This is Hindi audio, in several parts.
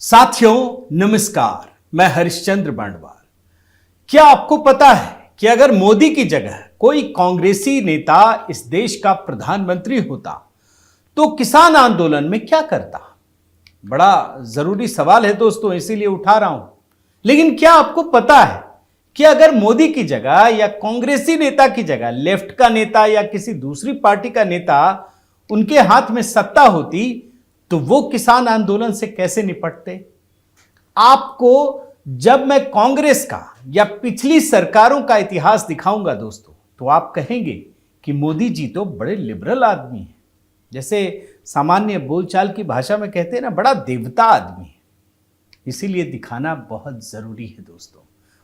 साथियों नमस्कार, मैं हरिश्चंद्र बांडवाल। क्या आपको पता है कि अगर मोदी की जगह कोई कांग्रेसी नेता इस देश का प्रधानमंत्री होता तो किसान आंदोलन में क्या करता? बड़ा जरूरी सवाल है दोस्तों, इसीलिए उठा रहा हूं। लेकिन क्या आपको पता है कि अगर मोदी की जगह या कांग्रेसी नेता की जगह लेफ्ट का नेता या किसी दूसरी पार्टी का नेता उनके हाथ में सत्ता होती तो वो किसान आंदोलन से कैसे निपटते? आपको जब मैं कांग्रेस का या पिछली सरकारों का इतिहास दिखाऊंगा दोस्तों, तो आप कहेंगे कि मोदी जी तो बड़े लिबरल आदमी हैं। जैसे सामान्य बोलचाल की भाषा में कहते हैं ना, बड़ा देवता आदमी है। इसीलिए दिखाना बहुत जरूरी है दोस्तों,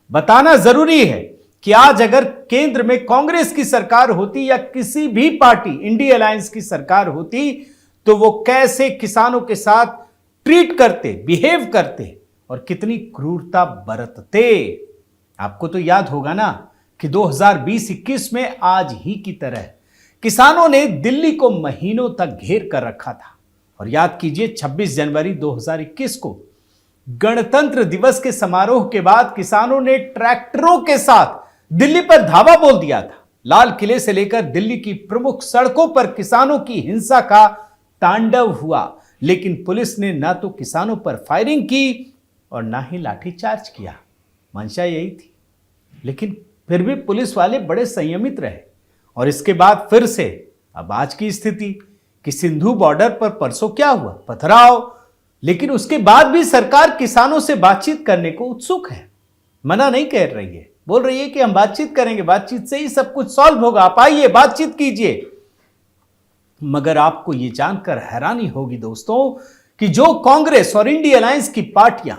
बताना जरूरी है कि आज अगर केंद्र में कांग्रेस की सरकार होती या किसी भी पार्टी इंडिया अलायंस की सरकार होती तो वो कैसे किसानों के साथ ट्रीट करते, बिहेव करते और कितनी क्रूरता बरतते। आपको तो याद होगा ना कि 2020-21 में आज ही की तरह किसानों ने दिल्ली को महीनों तक घेर कर रखा था। और याद कीजिए 26 जनवरी 2021 को गणतंत्र दिवस के समारोह के बाद किसानों ने ट्रैक्टरों के साथ दिल्ली पर धावा बोल दिया था। लाल किले से लेकर दिल्ली की प्रमुख सड़कों पर किसानों की हिंसा का तांडव हुआ, लेकिन पुलिस ने ना तो किसानों पर फायरिंग की और ना ही लाठीचार्ज किया। मंशा यही थी, लेकिन फिर भी पुलिस वाले बड़े संयमित रहे। और इसके बाद फिर से अब आज की स्थिति कि सिंधु बॉर्डर पर परसों क्या हुआ, पथराव, लेकिन उसके बाद भी सरकार किसानों से बातचीत करने को उत्सुक है, मना नहीं कर रही है, बोल रही है कि हम बातचीत करेंगे, बातचीत से ही सब कुछ सॉल्व होगा, आप आइए बातचीत कीजिए। मगर आपको यह जानकर हैरानी होगी दोस्तों कि जो कांग्रेस और इंडिया अलायंस की पार्टियां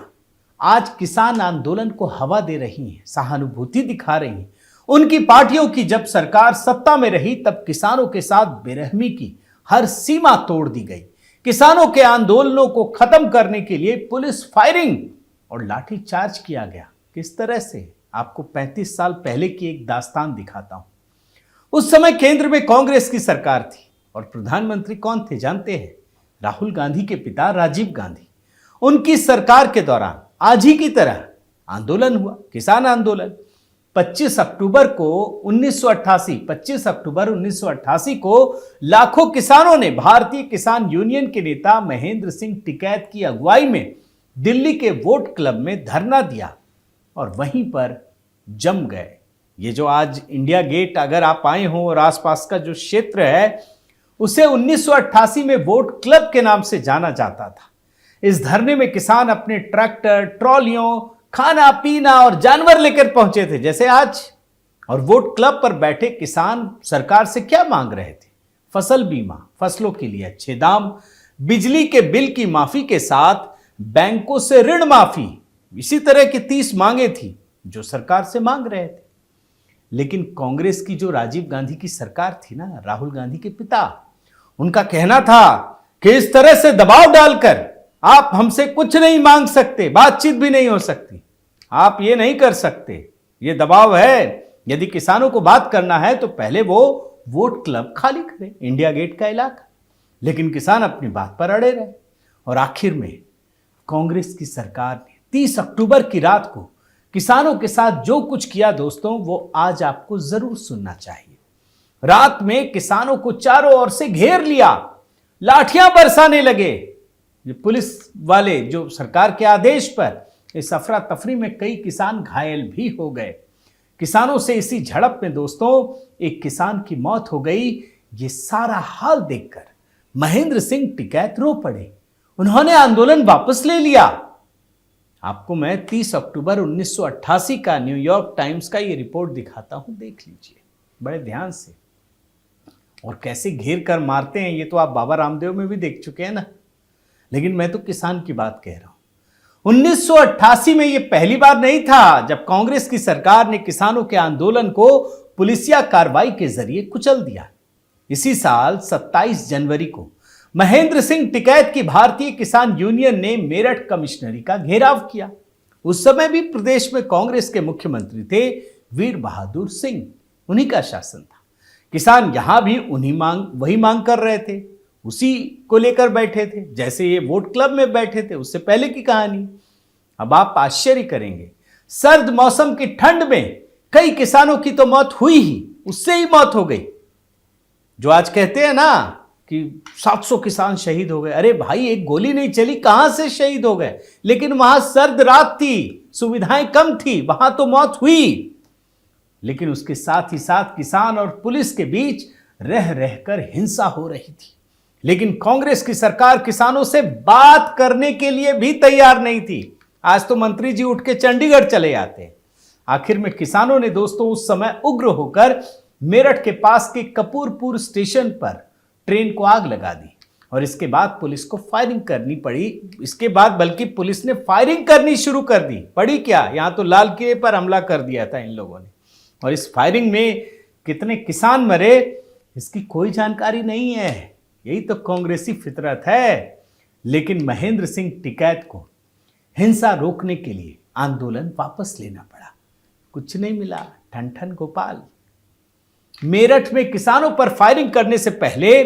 आज किसान आंदोलन को हवा दे रही हैं, सहानुभूति दिखा रही हैं, उनकी पार्टियों की जब सरकार सत्ता में रही तब किसानों के साथ बेरहमी की हर सीमा तोड़ दी गई। किसानों के आंदोलनों को खत्म करने के लिए पुलिस फायरिंग और लाठीचार्ज किया गया। किस तरह से, आपको 35 साल पहले की एक दास्तान दिखाता हूं। उस समय केंद्र में कांग्रेस की सरकार थी और प्रधानमंत्री कौन थे जानते हैं? राहुल गांधी के पिता राजीव गांधी। उनकी सरकार के दौरान आज ही की तरह आंदोलन हुआ, किसान आंदोलन। 25 अक्टूबर 1988 को लाखों किसानों ने भारतीय किसान यूनियन के नेता महेंद्र सिंह टिकैत की अगुवाई में दिल्ली के वोट क्लब में धरना दिया और वहीं पर जम गए। ये जो आज इंडिया गेट अगर आप आए हो और आसपास का जो क्षेत्र है उसे 1988 में वोट क्लब के नाम से जाना जाता था। इस धरने में किसान अपने ट्रैक्टर, ट्रॉलियों, खाना पीना और जानवर लेकर पहुंचे थे जैसे आज। और वोट क्लब पर बैठे किसान सरकार से क्या मांग रहे थे? फसल बीमा, फसलों के लिए अच्छे दाम, बिजली के बिल की माफी के साथ बैंकों से ऋण माफी, इसी तरह की 30 मांगे थी जो सरकार से मांग रहे थे। लेकिन कांग्रेस की जो राजीव गांधी की सरकार थी ना, राहुल गांधी के पिता, उनका कहना था कि इस तरह से दबाव डालकर आप हमसे कुछ नहीं मांग सकते, बातचीत भी नहीं हो सकती, आप ये नहीं कर सकते, ये दबाव है। यदि किसानों को बात करना है तो पहले वो वोट क्लब खाली करें, इंडिया गेट का इलाका। लेकिन किसान अपनी बात पर अड़े रहे और आखिर में कांग्रेस की सरकार ने 30 अक्टूबर की रात को किसानों के साथ जो कुछ किया दोस्तों, वो आज आपको जरूर सुनना चाहिए। रात में किसानों को चारों ओर से घेर लिया, लाठियां बरसाने लगे। ये पुलिस वाले जो सरकार के आदेश पर, इस अफरा तफरी में कई किसान घायल भी हो गए। किसानों से इसी झड़प में दोस्तों एक किसान की मौत हो गई। ये सारा हाल देखकर महेंद्र सिंह टिकैत रो पड़े, उन्होंने आंदोलन वापस ले लिया। आपको मैं 30 अक्टूबर 1988 का न्यूयॉर्क टाइम्स का ये रिपोर्ट दिखाता हूं, देख लीजिए बड़े ध्यान से। और कैसे घेर कर मारते हैं ये तो आप बाबा रामदेव में भी देख चुके हैं ना। लेकिन मैं तो किसान की बात कह रहा हूं। 1988 में ये पहली बार नहीं था जब कांग्रेस की सरकार ने किसानों के आंदोलन को पुलिसिया कार्रवाई के जरिए कुचल दिया। इसी साल 27 जनवरी को महेंद्र सिंह टिकैत की भारतीय किसान यूनियन ने मेरठ कमिश्नरी का घेराव किया। उस समय भी प्रदेश में कांग्रेस के मुख्यमंत्री थे वीर बहादुर सिंह, उन्हीं का शासन था। किसान यहां भी वही मांग कर रहे थे। उसी को लेकर बैठे थे, जैसे ये वोट क्लब में बैठे थे उससे पहले की कहानी। अब आप आश्चर्य करेंगे, सर्द मौसम की ठंड में कई किसानों की तो मौत हुई ही, उससे ही मौत हो गई। जो आज कहते हैं ना कि 700 किसान शहीद हो गए, अरे भाई एक गोली नहीं चली, कहां से शहीद हो गए? लेकिन वहां सर्द रात थी, सुविधाएं कम थी, वहां तो मौत हुई। लेकिन उसके साथ ही साथ किसान और पुलिस के बीच रह रहकर हिंसा हो रही थी। लेकिन कांग्रेस की सरकार किसानों से बात करने के लिए भी तैयार नहीं थी। आज तो मंत्री जी उठ के चंडीगढ़ चले जाते। आखिर में किसानों ने दोस्तों उस समय उग्र होकर मेरठ के पास के कपूरपुर स्टेशन पर ट्रेन को आग लगा दी और इसके बाद पुलिस को फायरिंग करनी पड़ी। इसके बाद बल्कि पुलिस ने फायरिंग करनी शुरू कर दी। पड़ी क्या, यहां तो लाल किले पर हमला कर दिया था इन लोगों ने, और इस फायरिंग में कितने किसान मरे इसकी कोई जानकारी नहीं है। यही तो कांग्रेसी फितरत है। लेकिन महेंद्र सिंह टिकैत को हिंसा रोकने के लिए आंदोलन वापस लेना पड़ा, कुछ नहीं मिला। ठन ठन गोपाल। मेरठ में किसानों पर फायरिंग करने से पहले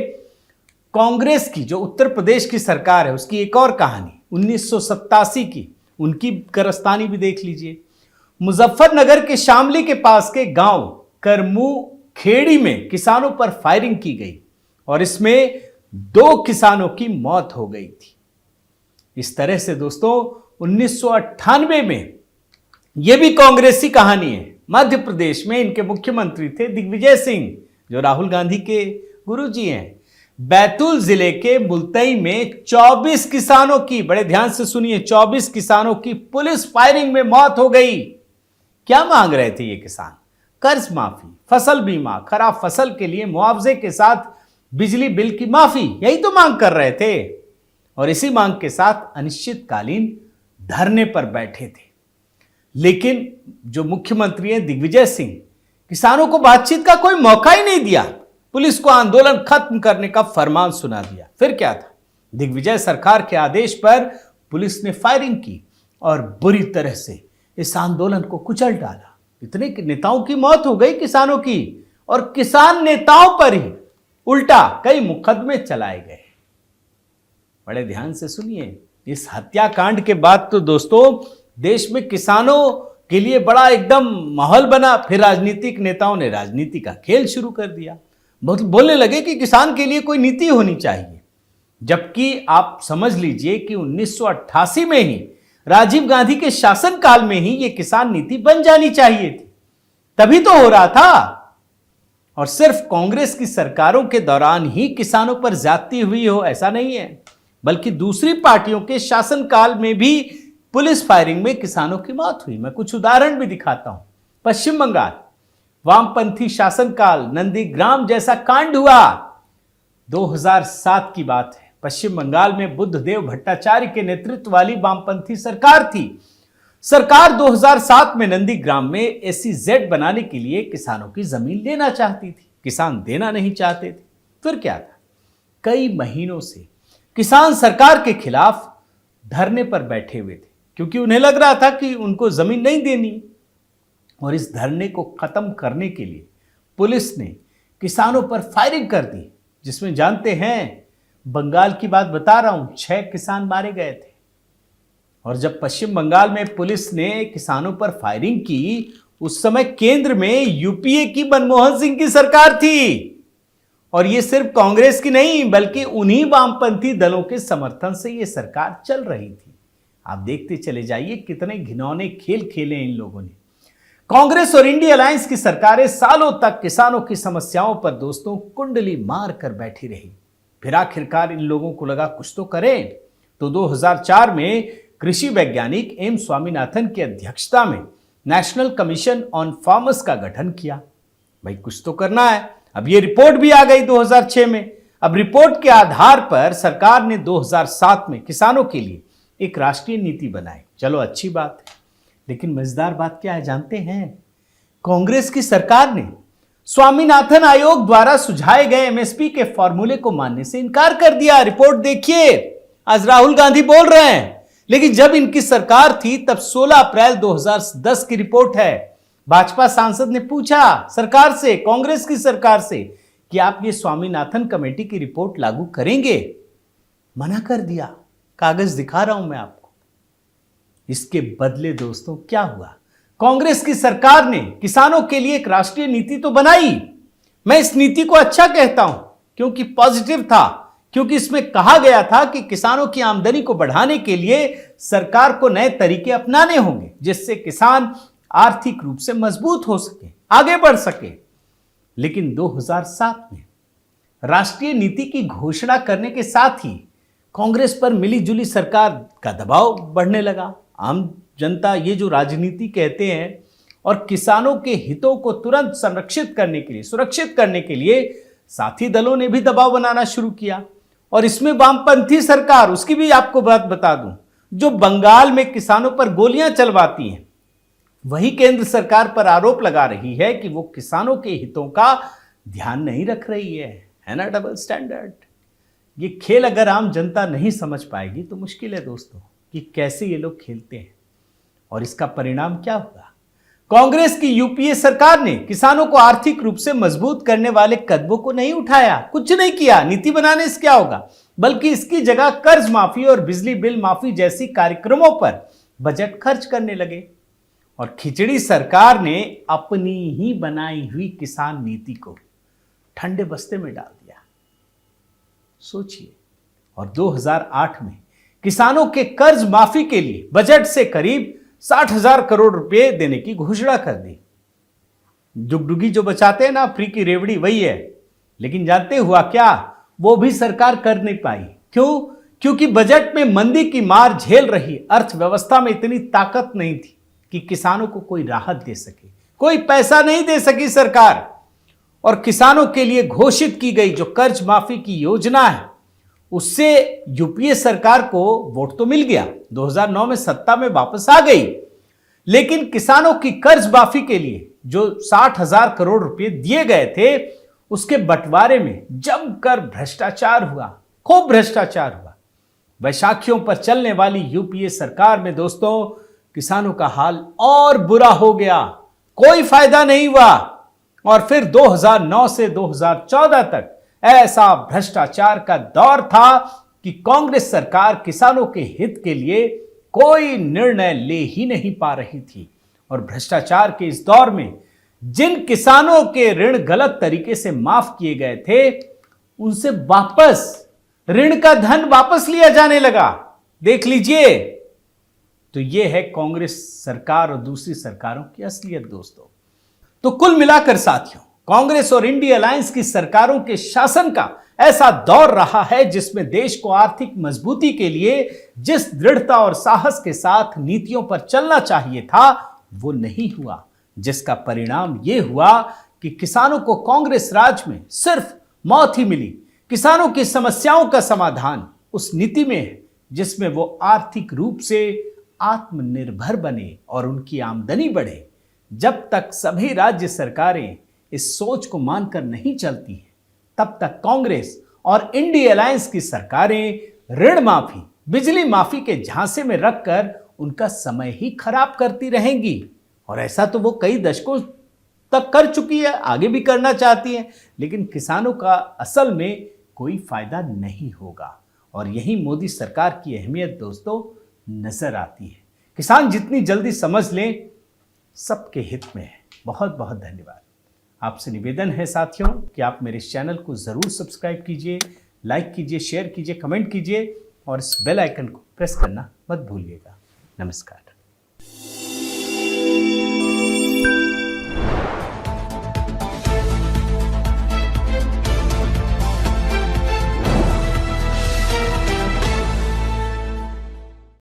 कांग्रेस की जो उत्तर प्रदेश की सरकार है उसकी एक और कहानी 1987 की, उनकी कारस्तानी भी देख लीजिए। मुजफ्फरनगर के शामली के पास के गांव करमू खेड़ी में किसानों पर फायरिंग की गई और इसमें 2 किसानों की मौत हो गई थी। इस तरह से दोस्तों 1998 में यह भी कांग्रेसी कहानी है। मध्य प्रदेश में इनके मुख्यमंत्री थे दिग्विजय सिंह, जो राहुल गांधी के गुरुजी हैं। बैतूल जिले के मुल्तई में 24 किसानों की, बड़े ध्यान से सुनिए, 24 किसानों की पुलिस फायरिंग में मौत हो गई। क्या मांग रहे थे ये किसान? कर्ज माफी, फसल बीमा, खराब फसल के लिए मुआवजे के साथ बिजली बिल की माफी, यही तो मांग कर रहे थे। और इसी मांग के साथ अनिश्चितकालीन धरने पर बैठे थे। लेकिन जो मुख्यमंत्री हैं दिग्विजय सिंह, किसानों को बातचीत का कोई मौका ही नहीं दिया। पुलिस को आंदोलन खत्म करने का फरमान सुना दिया। फिर क्या था, दिग्विजय सरकार के आदेश पर पुलिस ने फायरिंग की और बुरी तरह से इस आंदोलन को कुचल डाला। इतने नेताओं की मौत हो गई किसानों की, और किसान नेताओं पर ही उल्टा कई मुकदमे चलाए गए। बड़े ध्यान से सुनिए, इस हत्याकांड के बाद तो दोस्तों देश में किसानों के लिए बड़ा एकदम माहौल बना। फिर राजनीतिक नेताओं ने राजनीति का खेल शुरू कर दिया। बोलने लगे कि किसान के लिए कोई नीति होनी चाहिए, जबकि आप समझ लीजिए कि 1988 में ही राजीव गांधी के शासनकाल में ही यह किसान नीति बन जानी चाहिए थी। तभी तो हो रहा था। और सिर्फ कांग्रेस की सरकारों के दौरान ही किसानों पर ज्यादती हुई हो ऐसा नहीं है, बल्कि दूसरी पार्टियों के शासनकाल में भी पुलिस फायरिंग में किसानों की मौत हुई। मैं कुछ उदाहरण भी दिखाता हूं। पश्चिम बंगाल, वामपंथी शासनकाल, नंदीग्राम जैसा कांड हुआ। 2007 की बात है। पश्चिम बंगाल में बुद्धदेव भट्टाचार्य के नेतृत्व वाली वामपंथी सरकार थी। सरकार 2007 में नंदीग्राम में SEZ बनाने के लिए किसानों की जमीन लेना चाहती थी। किसान देना नहीं चाहते थे। फिर क्या था, कई महीनों से किसान सरकार के खिलाफ धरने पर बैठे हुए थे, क्योंकि उन्हें लग रहा था कि उनको जमीन नहीं देनी। और इस धरने को खत्म करने के लिए पुलिस ने किसानों पर फायरिंग कर दी, जिसमें जानते हैं, बंगाल की बात बता रहा हूं, 6 किसान मारे गए थे। और जब पश्चिम बंगाल में पुलिस ने किसानों पर फायरिंग की, उस समय केंद्र में UPA की मनमोहन सिंह की सरकार थी। और यह सिर्फ कांग्रेस की नहीं, बल्कि उन्हीं वामपंथी दलों के समर्थन से यह सरकार चल रही थी। आप देखते चले जाइए कितने घिनौने खेल खेले इन लोगों ने। कांग्रेस और इंडिया अलायंस की सरकारें सालों तक किसानों की समस्याओं पर दोस्तों कुंडली मार कर बैठी रही। फिर आखिरकार इन लोगों को लगा कुछ तो करें, तो 2004 में कृषि वैज्ञानिक M स्वामीनाथन की अध्यक्षता में नेशनल कमीशन ऑन फार्मर्स का गठन किया। भाई कुछ तो करना है। अब ये रिपोर्ट भी आ गई 2006 में। अब रिपोर्ट के आधार पर सरकार ने 2007 में किसानों के लिए एक राष्ट्रीय नीति बनाई। चलो अच्छी बात है, लेकिन मजेदार बात क्या है जानते हैं? कांग्रेस की सरकार ने स्वामीनाथन आयोग द्वारा सुझाए गए MSP के फॉर्मूले को मानने से इनकार कर दिया। रिपोर्ट देखिए, आज राहुल गांधी बोल रहे हैं, लेकिन जब इनकी सरकार थी तब 16 अप्रैल 2010 की रिपोर्ट है। भाजपा सांसद ने पूछा सरकार से, कांग्रेस की सरकार से, कि आप ये स्वामीनाथन कमेटी की रिपोर्ट लागू करेंगे? मना कर दिया। कागज दिखा रहा हूं मैं आपको। इसके बदले दोस्तों क्या हुआ? कांग्रेस की सरकार ने किसानों के लिए एक राष्ट्रीय नीति तो बनाई। मैं इस नीति को अच्छा कहता हूं क्योंकि पॉजिटिव था, क्योंकि इसमें कहा गया था कि किसानों की आमदनी को बढ़ाने के लिए सरकार को नए तरीके अपनाने होंगे जिससे किसान आर्थिक रूप से मजबूत हो सके, आगे बढ़ सके। लेकिन 2007 में राष्ट्रीय नीति की घोषणा करने के साथ ही कांग्रेस पर मिलीजुली सरकार का दबाव बढ़ने लगा। आम जनता ये जो राजनीति कहते हैं और किसानों के हितों को तुरंत संरक्षित करने के लिए, सुरक्षित करने के लिए साथी दलों ने भी दबाव बनाना शुरू किया। और इसमें वामपंथी सरकार, उसकी भी आपको बात बता दूं, जो बंगाल में किसानों पर गोलियां चलवाती हैं, वही केंद्र सरकार पर आरोप लगा रही है कि वो किसानों के हितों का ध्यान नहीं रख रही है ना? Double standard. ये खेल अगर आम जनता नहीं समझ पाएगी तो मुश्किल है दोस्तों कि कैसे ये लोग खेलते हैं। और इसका परिणाम क्या होगा? कांग्रेस की यूपीए सरकार ने किसानों को आर्थिक रूप से मजबूत करने वाले कदमों को नहीं उठाया, कुछ नहीं किया। नीति बनाने से क्या होगा? बल्कि इसकी जगह कर्ज माफी और बिजली बिल माफी जैसी कार्यक्रमों पर बजट खर्च करने लगे। और खिचड़ी सरकार ने अपनी ही बनाई हुई किसान नीति को ठंडे बस्ते में डाल दिया। सोचिए। और 2008 में किसानों के कर्ज माफी के लिए बजट से करीब 60,000 करोड़ रुपए देने की घोषणा कर दी। डुगडुगी जो बचाते हैं ना, फ्री की रेवड़ी, वही है। लेकिन जानते हुआ क्या? वो भी सरकार कर नहीं पाई। क्यों? क्योंकि बजट में मंदी की मार झेल रही अर्थव्यवस्था में इतनी ताकत नहीं थी कि किसानों को कोई राहत दे सके। कोई पैसा नहीं दे सकी सरकार। और किसानों के लिए घोषित की गई जो कर्ज माफी की योजना है, उससे यूपीए सरकार को वोट तो मिल गया, 2009 में सत्ता में वापस आ गई। लेकिन किसानों की कर्ज माफी के लिए जो 60,000 करोड़ रुपए दिए गए थे, उसके बंटवारे में जमकर भ्रष्टाचार हुआ, खूब भ्रष्टाचार हुआ। बैसाखियों पर चलने वाली यूपीए सरकार में दोस्तों किसानों का हाल और बुरा हो गया। कोई फायदा नहीं हुआ। और फिर 2009 से 2014 तक ऐसा भ्रष्टाचार का दौर था कि कांग्रेस सरकार किसानों के हित के लिए कोई निर्णय ले ही नहीं पा रही थी। और भ्रष्टाचार के इस दौर में जिन किसानों के ऋण गलत तरीके से माफ किए गए थे, उनसे वापस ऋण का धन वापस लिया जाने लगा। देख लीजिए। तो यह है कांग्रेस सरकार और दूसरी सरकारों की असलियत दोस्तों। तो कुल मिलाकर साथियों, कांग्रेस और इंडिया अलायंस की सरकारों के शासन का ऐसा दौर रहा है जिसमें देश को आर्थिक मजबूती के लिए जिस दृढ़ता और साहस के साथ नीतियों पर चलना चाहिए था, वो नहीं हुआ। जिसका परिणाम यह हुआ कि किसानों को कांग्रेस राज में सिर्फ मौत ही मिली। किसानों की समस्याओं का समाधान उस नीति में है जिसमें वो आर्थिक रूप से आत्मनिर्भर बने और उनकी आमदनी बढ़े। जब तक सभी राज्य सरकारें इस सोच को मानकर नहीं चलती हैं, तब तक कांग्रेस और इंडिया अलायंस की सरकारें ऋण माफी, बिजली माफी के झांसे में रखकर उनका समय ही खराब करती रहेंगी। और ऐसा तो वो कई दशकों तक कर चुकी है, आगे भी करना चाहती है। लेकिन किसानों का असल में कोई फायदा नहीं होगा। और यही मोदी सरकार की अहमियत दोस्तों नजर आती है। किसान जितनी जल्दी समझ लें, सबके हित में है। बहुत बहुत धन्यवाद। आपसे निवेदन है साथियों कि आप मेरे इस चैनल को ज़रूर सब्सक्राइब कीजिए, लाइक कीजिए, शेयर कीजिए, कमेंट कीजिए और इस बेल आइकन को प्रेस करना मत भूलिएगा। नमस्कार।